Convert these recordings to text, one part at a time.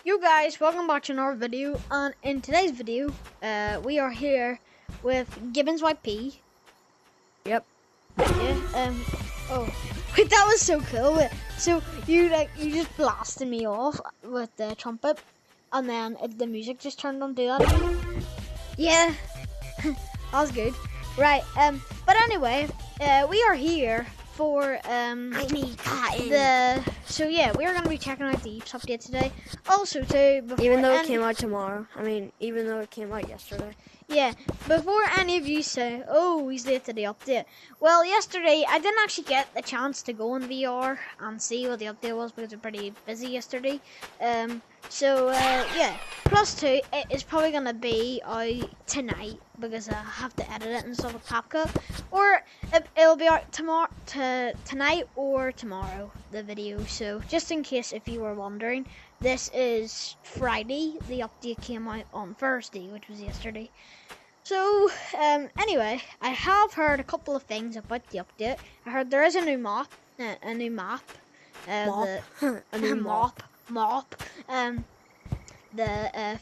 Yo guys, welcome back to another video, and in today's video, we are here with Gibbons YP. Yep. Yeah, oh, wait, that was so cool. Wait, so you just blasted me off with the trumpet, and then the music just turned on. Do that again? Yeah, that was good. Right, but anyway, we are here for I need cotton. So yeah, we are gonna be checking out the Yeeps update today. Also too, Even though it came out tomorrow. Even though it came out yesterday. Yeah, before any of you say, oh, he's late to the update. Well, yesterday I didn't actually get the chance to go in VR and see what the update was because I'm pretty busy yesterday. Yeah. Plus two, it is probably gonna be out tonight because I have to edit it and stuff with CapCut. Or it'll be out tonight or tomorrow, the video. So just in case if you were wondering, this is Friday. The update came out on Thursday, which was yesterday. So, anyway, I have heard a couple of things about the update. I heard there is a new map. A new map.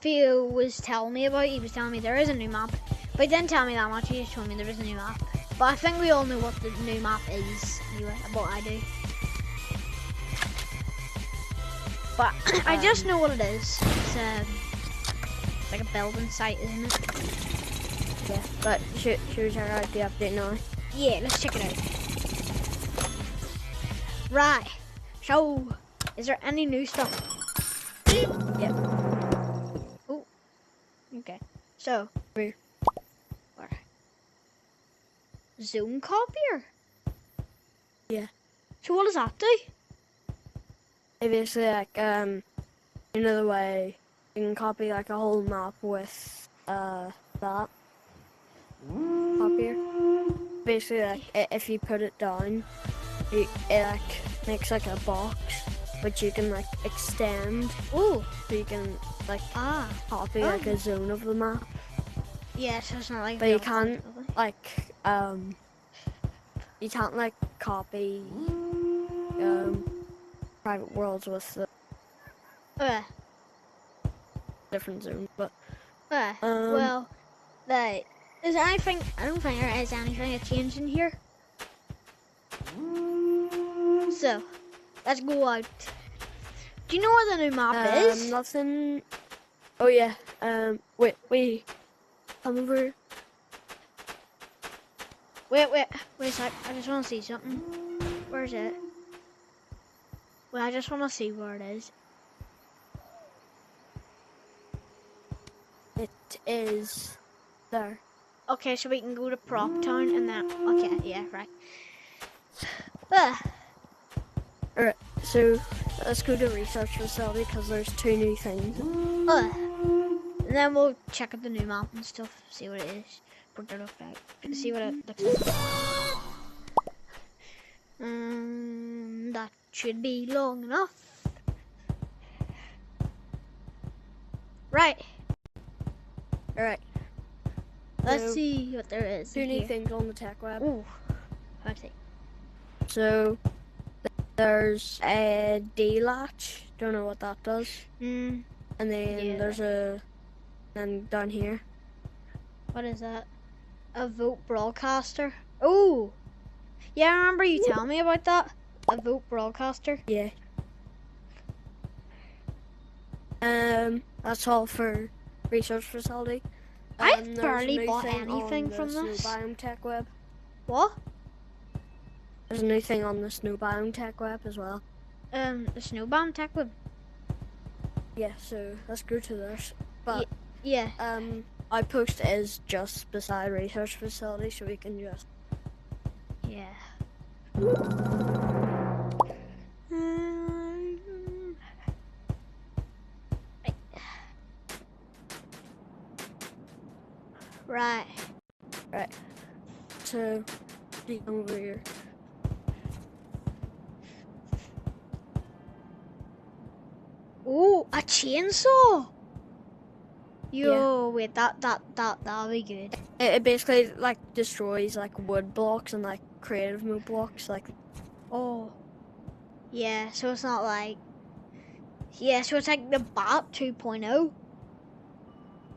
Theo was telling me about. He was telling me there is a new map, but he didn't tell me that much. He just told me there is a new map. But I think we all know what the new map is anyway. But I do. But I just know what it is. It's like a building site, isn't it? Yeah, but should we check out the update now? Yeah, let's check it out. Right. So, is there any new stuff? Yep. Oh. Okay. So, where? Zone copier? Yeah. So what does that do? It basically another way you can copy like a whole map with that copier. Basically if you put it down, it makes like a box which you can extend. Ooh. So you can copy a zone of the map. Yeah, so it's not like. But you can't you can't copy private worlds with the different zones. But well, is there anything? I don't think there is anything that changed in here. So let's go out. Do you know where the new map is? Nothing. Oh yeah. Wait. Come over. Wait a sec. I just want to see something. Where is it? Well, I just want to see where it is. It is there. Okay, so we can go to Prop Town and then. Okay, yeah, right. Alright, so let's go to research facility because there's 2 new things. And then we'll check out the new map and stuff, see what it is, what it looks like, see what it looks like. That should be long enough. Right. Alright. Let's see what there is. 2 new things on the tech web. Ooh. Let's see. So there's a D latch. Don't know what that does. And then there's then down here. What is that? A vote broadcaster. Oh, yeah. I remember you telling me about that. A vote broadcaster. Yeah. That's all for research facility. I've barely bought anything from this. Snow biome tech web. What? There's a new thing on the snow biome tech web as well. The snow biome tech web. Yeah, so let's go to this. But yeah. Outpost is just beside research facility, so we can just. Yeah. Right. So, be over here. Oh, a chainsaw! Yo, Yeah. wait, that'll be good. It basically destroys wood blocks and creative mode blocks Oh, yeah. So it's not Yeah, so it's like the bot 2.0.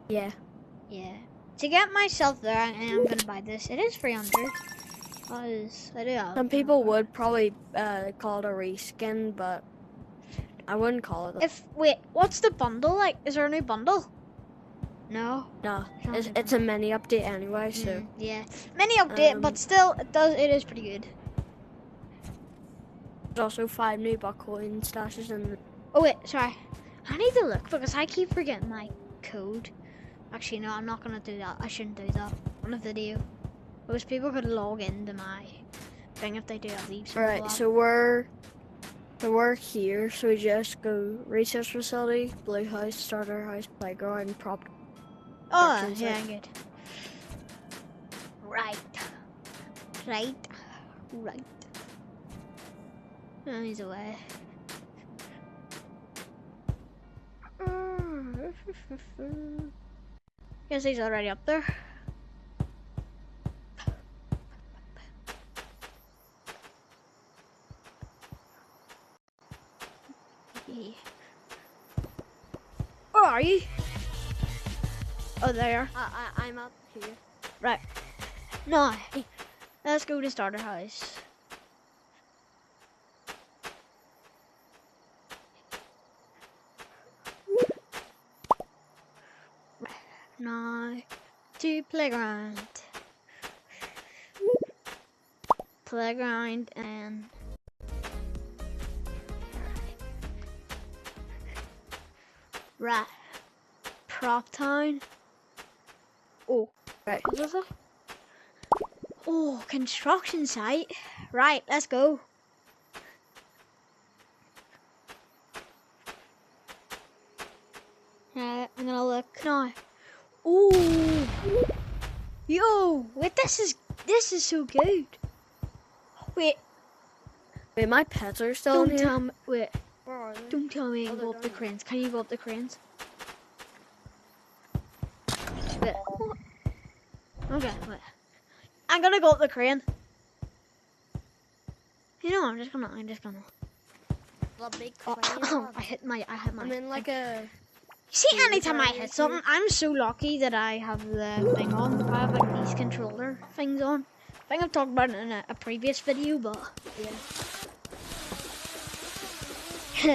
Yeah. Yeah. To get myself there, I am gonna buy this. It is 300. I do have Some people would probably call it a reskin, but I wouldn't call it. Wait, what's the bundle like? Is there a new bundle? No. No, it's a mini update anyway. So yeah, mini update, but still, it is pretty good. There's also 5 new Bitcoin stashes in. Oh wait, sorry. I need to look because I keep forgetting my code. Actually, no, I'm not gonna do that. I shouldn't do that on a video because people could log into my thing if they do have these. Right, so we're here. So we just go research facility, blue house, starter house, playground, prop. Oh, yeah, good. Right. Oh, he's away. Guess he's already up there. Where are you? Oh, there. I'm up here. Right. No. Let's go to starter house. No. To playground. Playground and... Right. Prop town. Oh. Right. What is it? Oh, construction site. Right, let's go. I'm gonna look now. Ooh. Yo, wait, this is so good. Wait, my pets are still in here. tell me, wait. Where are they? Don't tell me you can go up the cranes. Can you go up the cranes? Wait. Okay, wait. I'm gonna go up the crane. You know, I'm just gonna. The big crane. Oh, I hit my. I'm in like a. You see, anytime I hit something, I'm so lucky that I have the thing on. I have like these controller things on. I think I've talked about it in a previous video, but yeah.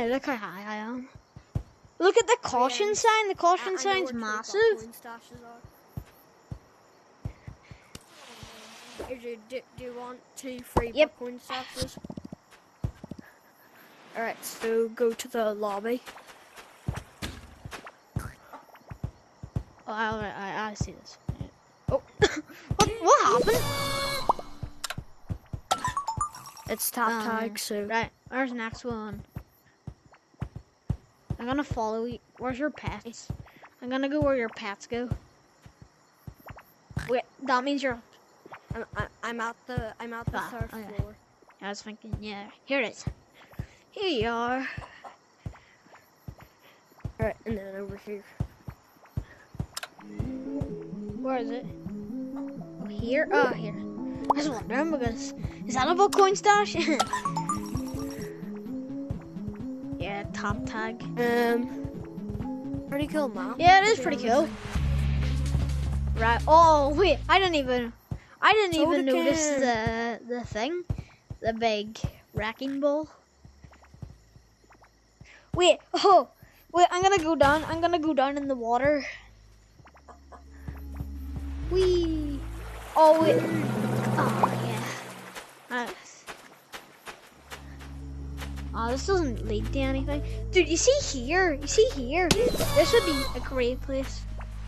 Look how high I am. Look at the caution sign. The caution sign's massive. Do you want 2 free Bitcoin stashes? Alright, so go to the lobby. Oh, I see this. Oh, what happened? It's tap tag, so... Right, where's the next one? I'm gonna follow you. Where's your pets? I'm gonna go where your pets go. Wait, that means you're... I'm at the 3rd floor. I was thinking, yeah, here it is. Here you are. Alright, and then over here. Where is it? Oh, here? Oh, here. I was wondering because... Is that a Bitcoin stash? Yeah, top tag. Pretty cool map. Yeah, it is pretty cool. Right. Oh, wait. I didn't even notice the thing. The big wrecking ball. Wait. Oh. Wait, I'm gonna go down. I'm gonna go down in the water. Whee! Oh, wait. Oh, yeah. Oh, this doesn't lead to anything. Dude, you see here? You see here? This would be a great place.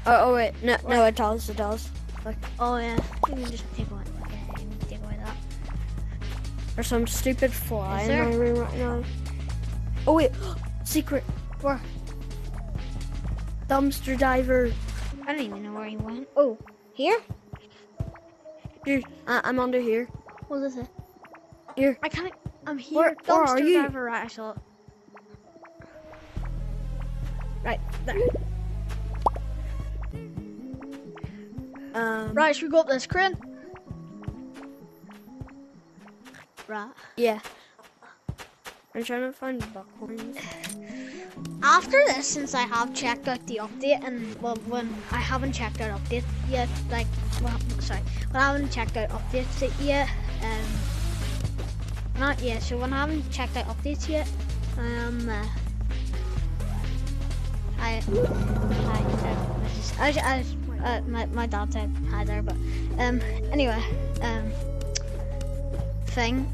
Oh wait. No, it does. Look. Oh, yeah. You can just take away. Okay, you can take away that. There's some stupid fly in my room right now. Oh, wait. Secret. Where? Dumpster diver. I don't even know where he went. Oh, here? Dude, I'm under here. What is it? Here. I'm here. Where are you? Diver, right, I saw it. Right, there. Right, should we go up this crane? Right. Yeah. I'm trying to find buckles. after this, since I have checked out the update, and well, when I haven't checked out update yet, like, well, sorry, when I haven't checked out updates yet, not yet. So when I haven't checked out updates yet, my dad said hi there, but anyway, thing.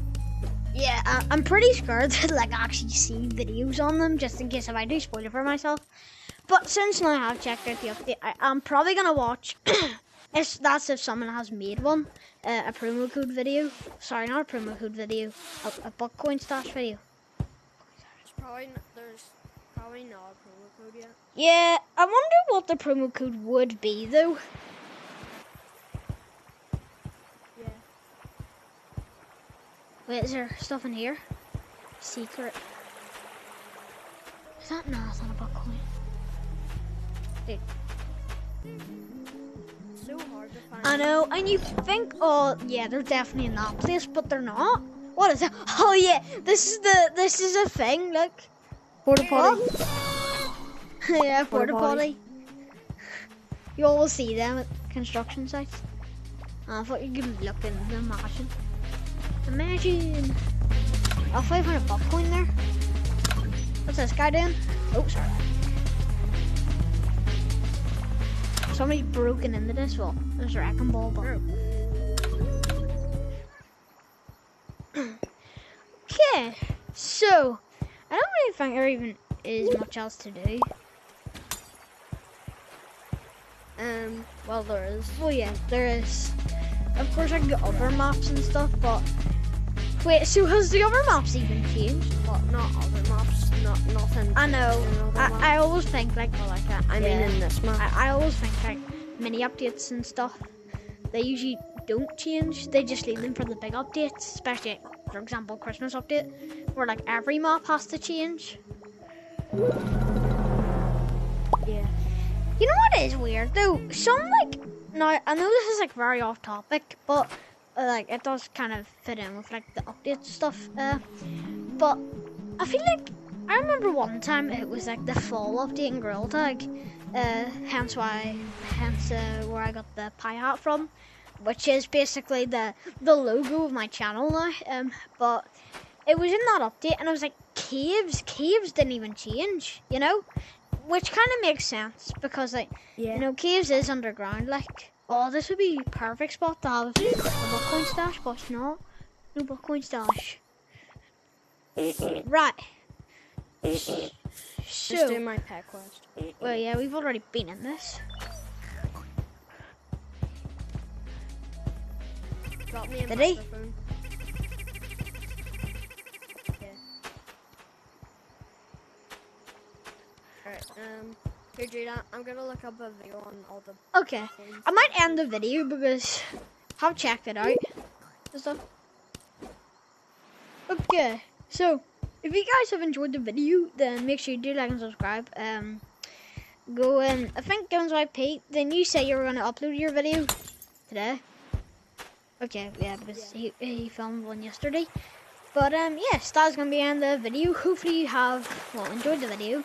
Yeah, I'm pretty scared to like actually see videos on them, just in case if I do spoil it for myself. But since now I have checked out the update, I'm probably gonna watch. That's if someone has made one, a promo code video. Sorry, not a promo code video, a Bitcoin stash video. There's probably not a promo code yet. Yeah, I wonder what the promo code would be though. Wait, is there stuff in here? Secret. Is that? No, it's not a Bitcoin. Dude. It's so hard to find. I know, and you think, oh yeah, they're definitely in that place, but they're not. What is it? Oh yeah, this is a thing. Look. Porta potty. Yeah, porta potty. You always see them at construction sites. I thought you could look in the mansion. Imagine. Oh, 500 Bitcoin there. What's this guy doing? Oh, sorry. Somebody broken into this. Well, there's a wrecking ball, but. Okay, so I don't really think there even is much else to do. Well, there is. Well, yeah, there is. Of course, I can get other maps and stuff, but wait. So has the other maps even changed? Well, not other maps. Nothing. I know. I always think like. Oh, like that. I mean, in this map. I always think like mini updates and stuff. They usually don't change. They just leave them for the big updates, especially, for example, Christmas update, where like every map has to change. Yeah. You know what is weird though? Some like, now I know this is like very off topic, but like it does kind of fit in with like the update stuff. But I feel like I remember one time it was like the fall update in Grill Tag, hence where I got the pie hat from, which is basically the logo of my channel now. But it was in that update, and I was like, caves didn't even change, you know. Which kind of makes sense because, like, you know, caves is underground. Like, oh, this would be a perfect spot to have a Bitcoin stash, but no Bitcoin stash. Right. Just do my pet quest. Well, yeah, we've already been in this. Got me a Did he? microphone. Alright, here, Jada, I'm gonna look up a video on all the. Okay, I might end the video because I've checked it out and stuff. Okay, so if you guys have enjoyed the video, then make sure you do like and subscribe. Go in. I think Guns White Pete. Then you say you were gonna upload your video today. Okay, yeah, because he filmed one yesterday. But yes, that's gonna be the end of the video. Hopefully you have enjoyed the video.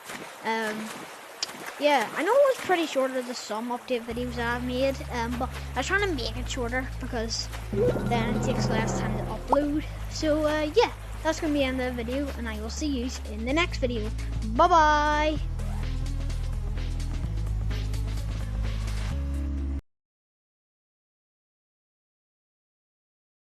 Yeah, I know it was pretty shorter than some update videos that I've made, but I was trying to make it shorter because then it takes less time to upload. So yeah, that's gonna be the end of the video, and I will see you in the next video. Bye bye.